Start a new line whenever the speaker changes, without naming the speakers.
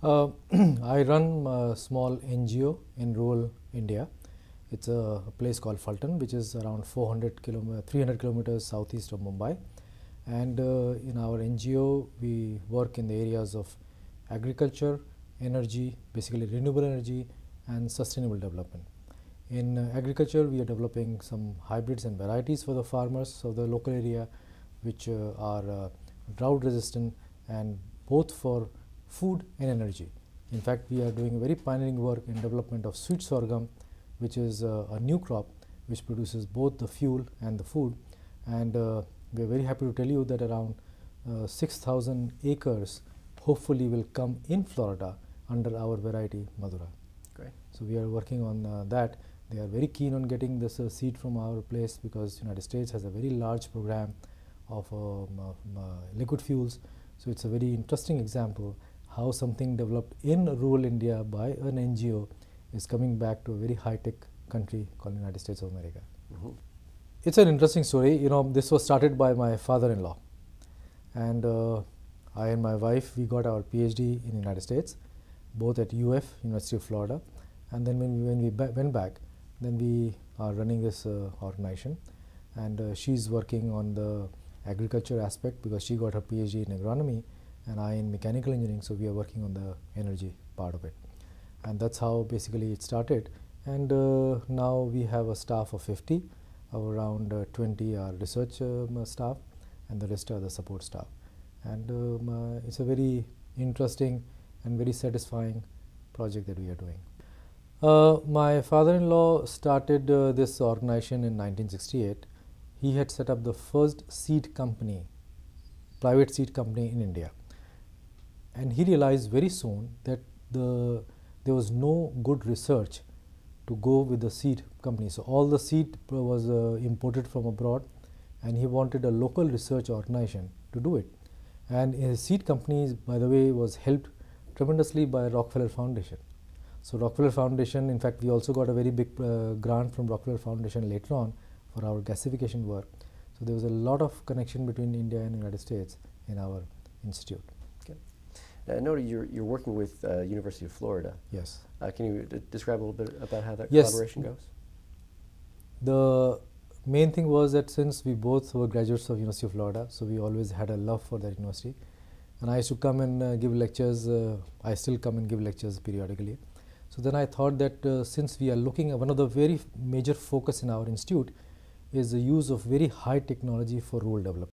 Uh, I run a small NGO in rural India. It's a place called Fulton, which is around 300 kilometers southeast of Mumbai. And in our NGO, we work in the areas of agriculture, energy, basically renewable energy, and sustainable development. In agriculture, we are developing some hybrids and varieties for the farmers of the local area, which are drought resistant and both for food and energy. In fact, we are doing very pioneering work in development of sweet sorghum, which is a new crop which produces both the fuel and the food. And we are very happy to tell you that around 6,000 acres hopefully will come in Florida under our variety Madura.
Great.
So we are working on that. They are very keen on getting this seed from our place because United States has a very large program of liquid fuels. So it's a very interesting example how something developed in rural India by an NGO is coming back to a very high-tech country called United States of America.
Mm-hmm.
It's an interesting story. You know, this was started by my father-in-law, and I and my wife, we got our PhD in United States, both at UF, University of Florida, and then when we went back, then we are running this organization, and she's working on the agriculture aspect because she got her PhD in agronomy, and I in mechanical engineering, so we are working on the energy part of it. And that's how basically it started. And now we have a staff of 50, around 20 are research staff, and the rest are the support staff. And it's a very interesting and very satisfying project that we are doing. My father-in-law started this organization in 1968. He had set up the first seed company, private seed company in India. And he realized very soon that there was no good research to go with the seed company. So all the seed was imported from abroad, and he wanted a local research organization to do it. And his seed company, by the way, was helped tremendously by Rockefeller Foundation. So Rockefeller Foundation, in fact, we also got a very big grant from Rockefeller Foundation later on for our gasification work. So there was a lot of connection between India and the United States in our institute.
Okay. Now, I know you're working with University of Florida.
Yes.
Can you describe a little bit about how that
Yes.
collaboration goes?
The main thing was that since we both were graduates of University of Florida, so we always had a love for that university. And I used to come and give lectures. I still come and give lectures periodically. So then I thought that since we are looking at one of the very major focus in our institute is the use of very high technology for rural development.